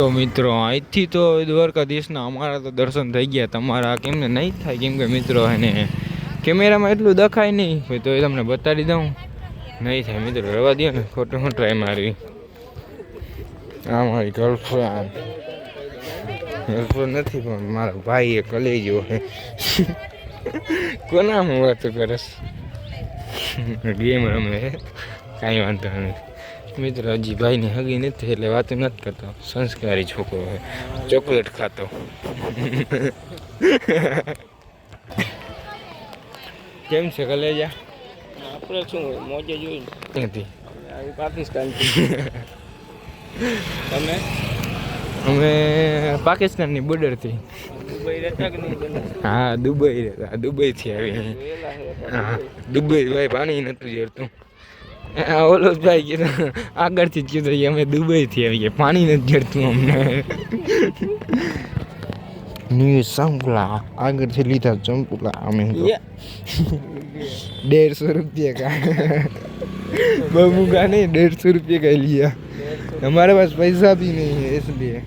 તો મિત્રો અહીંથી તો દ્વારકાધીશના અમારા તો દર્શન થઈ ગયા, તમારા કેમ ને નહીં થાય કેમ કે મિત્રો એને કેમેરામાં એટલું દેખાય નહીં હોય તો એ તમને બતાવી દઉં, નહીં થાય મિત્રો, રવા દો ને, ખોટું હું ટ્રાય મારવી. આ મારી ગર્લફ્રેન્ડ નથી પણ મારા ભાઈ એ કલેજો છે. કોના હું વાતો કરસ, ગેમ રમે, કાંઈ વાંધો નથી મિત્રો. હજી ભાઈની હગી નથી એટલે વાતો નથી કરતો, સંસ્કારી છોકરો છે, ચોકલેટ ખાતો. કેમ છે કલેજા? આપણે શું મોજે જોઈ નથી પાકિસ્તાન. તમે? અમે પાકિસ્તાનની બોર્ડરથી. દુબઈ રહેતા કે નહીં? હા દુબઈ રહેતા, દુબઈથી આવી. હા દુબઈ ભાઈ પાણી નતું જડતું. ઓલો ભાઈ કીધું આગળથી જ કીધું અમે દુબઈથી આવી ગયા, પાણી નથી જડતું અમને. ન્યૂઝ સંપલા આગળથી લીધા ચંપલા અમે 150 रुपये का बबू का नहीं 150 रुपये का लिया, हमारे पास पैसा भी नहीं है इसलिए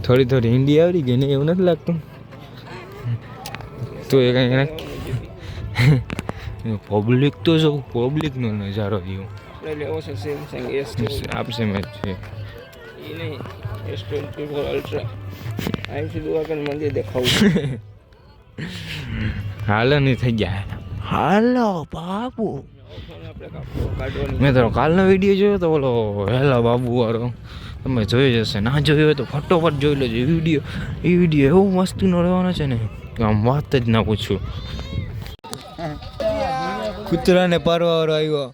थोड़ी थोड़ी हिंदी आवड़ी गई नहीं એવું નથી લાગતું તો એ કઈ પબ્લિક તો જો પબ્લિકનો નજારો રહ્યો લેવો છે સેમસંગ આપશે મેચ છે એ નહીં S24 અલ્ટ્રા અહીંથી દ્વારકા મંદિર દેખાવું. હાલો નહીં થઈ ગયા, હાલો બાબુ. મેં તો કાલનો વિડીયો જોયો તો બોલો હેલો બાબુ વાળો, તમે જોઈ જશે, ના જોયો હોય તો ફટોફટ જોઈ લેજો. એ વિડીયો એવો મસ્તીનો રહેવાનો છે ને આમ વાત જ ના પૂછું. કૂતરાને પારવાવાળો આવ્યો,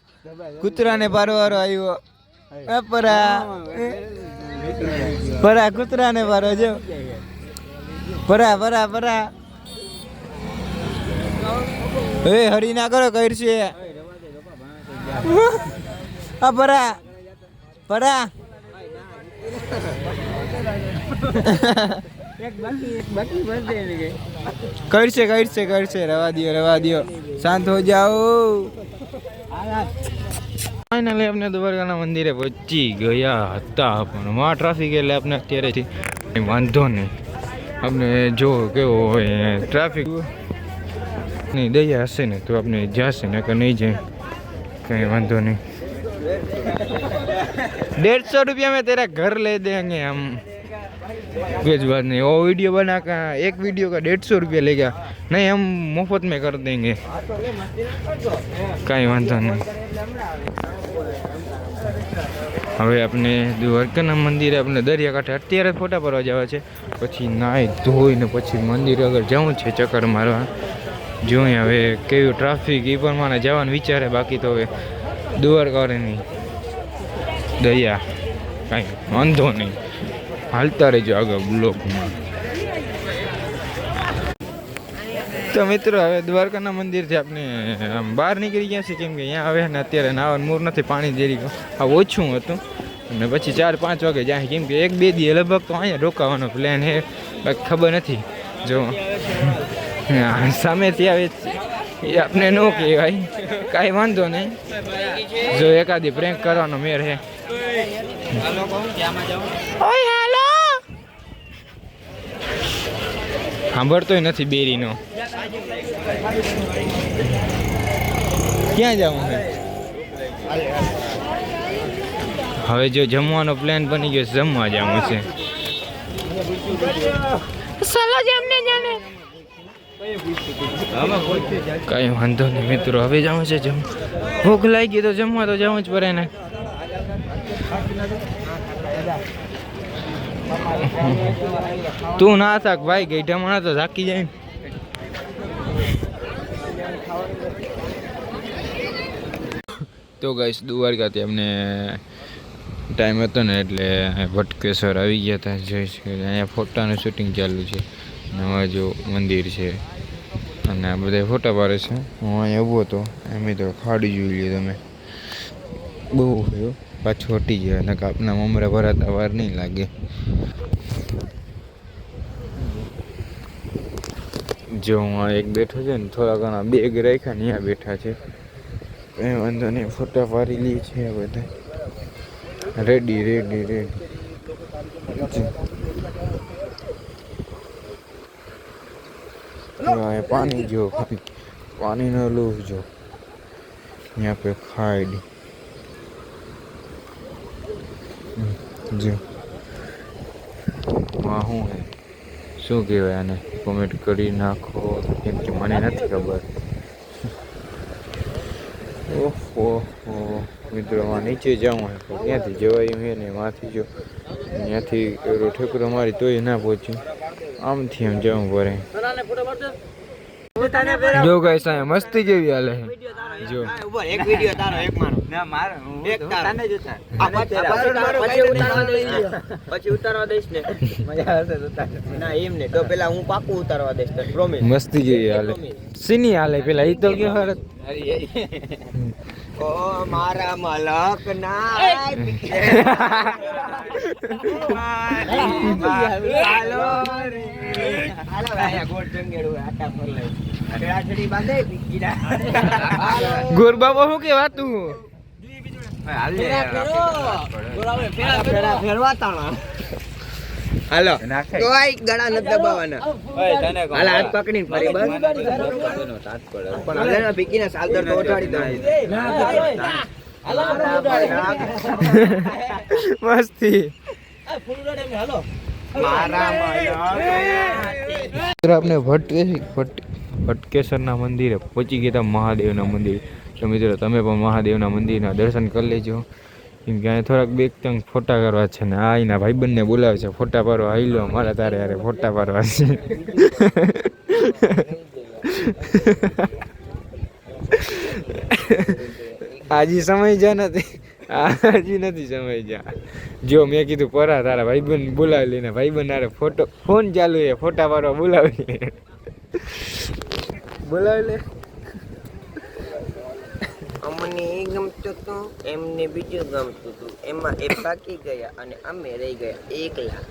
કૂતરાને પારવાવાળો આવ્યો. પરા પરા કૂતરાને પારો જો, પરા પરા પરા. એ હરી ના કરો કઈ છે આ પરા પરા. કરશે રવા દો શાંત હો જાઓ. ફાઇનલી આપણે દ્વારકાના મંદિરે પહોંચી ગયા હતા પણ માં ટ્રાફિક એટલે આપણે અત્યારેથી વાંધો નહીં. આપણે જો કેવો હોય ટ્રાફિક નહીં દયા હશે ને તો આપણે જશે ને કે નહીં જાય કંઈ વાંધો નહીં. 150 रुपया में तेरा घर ले देंगे हम, कुछ बात नहीं. वो वीडियो बना का एक वीडियो का 150 रुपया लेगा, नहीं हम मुफ्त में कर देंगे, કાંઈ વાંધો નહીં. હવે આપણે દ્વારકાના મંદિરે આપણે દરિયાકાંઠે અત્યારે ફોટા પાડવા જવા છે, પછી નાહી ધોઈને પછી મંદિરે આગળ જવું છે ચક્કર મારવા. જોઈએ હવે કેવું ટ્રાફિક એ પ્રમાણે જવાનું વિચારે, બાકી તો હવે દ્વારકાની દયા કાંઈ વાંધો નહીં. હાલતા રહેજો આગળ બ્લોકમાં. તો મિત્રો હવે દ્વારકાના મંદિરથી આપણે આમ બહાર નીકળી ગયા છીએ કેમ કે અહીંયા હવે ને અત્યારે નાવાનું મૂર નથી, પાણી જેરી આ ઓછું હતું અને પછી 4-5 વાગે જાય કેમ કે 1-2 દી લગભગ તો અહીંયા રોકાવાનો પ્લાન છે, બાકી ખબર નથી. જો સામેથી આવે એ આપણે ન કહેવાય, કાંઈ વાંધો નહીં. જો એકાદી પ્રેન્ક કરવાનો મેળ છે. સાંભળતોય નથી બેરીનો. ક્યાં જવું છે હવે? જો જમવાનો પ્લાન બની ગયો, જમવા જવું છે. કઈ વાંધો નહીં મિત્રો, હવે જવું છે જમ. ભૂખ લાગી તો જમવા તો જવું જ પડે ને. તું ના થાક ભાઈ, ગઈઢામાં તો થાકી જાય. તો ગાઈસ દ્વારકાથી અમને ટાઈમ હતો ને એટલે ભટકેશ્વર આવી ગયા હતા. જોઈ છે અહીંયા ફોટાનું શૂટિંગ ચાલુ છે, નવા જો મંદિર છે અને આ બધા ફોટા પાડે છે. હું અહીંયા ઊભો હતો, એમ તો ખાડી જોઈ લ્યો તમે, બહુ થયો પાછું હટી ગયા ને કાપના મમરા ભરાતા વાર નહીં લાગે. જો હું એક બેઠો છે ને, થોડા ઘણા બેગ રાખ્યા ને અહીંયા બેઠા છે, કંઈ વાંધો નહીં. ફોટા પાડી લઈએ છીએ બધા, રેડી રેડી રેડી. पानी जो पानी न लूह जो यहाँ पे खाड़ जो वहाँ हूँ है शू कहवाय आने कमेंट करी नाखो केम के मने नथी खबर। ओहो मित्रों वहाँ नीचे जाऊँ है तो क्या थी जवायु है ने वहाँ थी जो यहाँ थी ठेकुरो मारी तो ना पहुँची आम थी हम जाऊँ पड़े। जो गाइस आ मस्ती केवी हाले है जो એક વિડિયો તારો એક મારો ના મારો એક તારો તને જ ઉતાર પછી ઉતારવા દઈશ ને મજા આવશે ઉતાર ના એમ ને તો પેલા હું પાકું ઉતારવા દઈશ તો પ્રોમિસ मस्ती केवी हाले सीनी हाले पेला ई तो के हरत ओ मारा मलक ना हालो रे हालो भाई गोट जंगेड़ू आटा पर ले अरे आछड़ी बांधे पीकीड़ा गोर बाबा हूं के वातू हाल ले गोरावे फेरा फेरवा ताणा હાલો તો આ ગળા ન દબાવવાના ઓય તને હાલ હાથ પકડીને ફરી બસ પણ હાલે ના પીકીને સાલદર તો ઓઠાડી દો मस्ती મારા આપણે ભટકેશ્વરના મંદિરે પહોંચી ગયા હતા મહાદેવના મંદિરે તો મિત્રો તમે પણ મહાદેવના મંદિરના દર્શન કરી લેજો કેમ કે અહીંયા થોડાક બે ત્રણ ફોટા કરવા છે ને આ એના ભાઈબંધને બોલાવે છે ફોટા પાડવા આવી લો મારા તારે યારે ફોટા પાડવા છે આજી સમય જા નથી આજી નથી સમય જા જો મેં કીધું પરા તારા ભાઈબંધ બોલાવી લઈને ભાઈબંધ આરે ફોટો ફોન ચાલુ છે ફોટા પાડવા બોલાવી બોલાવી લે અમને એ ગમતું હતું એમને બીજું ગમતું હતું એમાં એ પાકી ગયા અને અમે રહી ગયા એકલા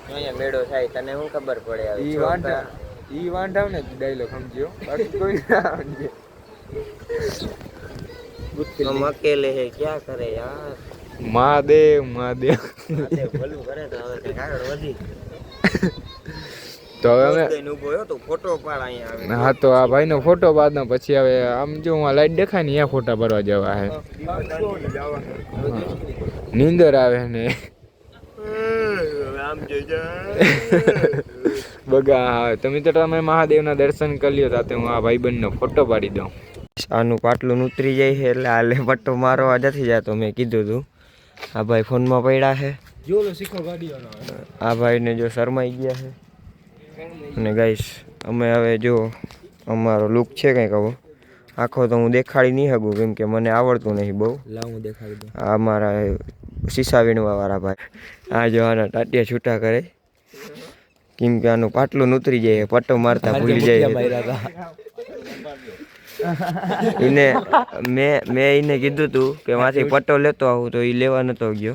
અહીંયા મેળો થાય તને શું ખબર પડે હવે ઈ વાંઢાવ ને ડાયલોગ સમજ્યો બાકી કોઈ ના સમજે हम अकेले है क्या करे यार મહાદેવ મહાદેવ ભલું કરે તો હવે કઈ આગળ વધી તો હવે અમે કઈ ઊભો હતો ફોટો પાડ અહીંયા આવે હા તો આ ભાઈનો ફોટો પાડનો પછી હવે આમ જો હું લાઈટ દેખાય ને અહીંયા ફોટા ભરવા જવા હે નીંદર આવે ને આમ જોજો બગા તો મિત્રો તમે મહાદેવના દર્શન કરી લ્યો તો હું આ ભાઈબંધનો ફોટો પાડી દઉં આનું પાટલું ઉતરી જાય છે એટલે હાલે પટ્ટો મારવા નથી જતો મેં કીધું તું આ ભાઈ ફોનમાં પડ્યા છે આ ભાઈને જો શરમાઈ ગયા છે અને ગાઈસ અમે હવે જો અમારો લુક છે કંઈક આવો આખો તો હું દેખાડી નહીં શકું કેમ કે મને આવડતું નહીં બહુ હું દેખાડી દઉં આ અમારા શીશા વીણવા વાળા ભાઈ આ જો આના ટાટિયા છૂટા કરે કેમ કે આનું પાટલું ઉતરી જાય પટ્ટો મારતા ભૂલી જાય એને મેં એને કીધું તું કે માથી પટ્ટો લેતો આવું તો એ લેવા નતો ગયો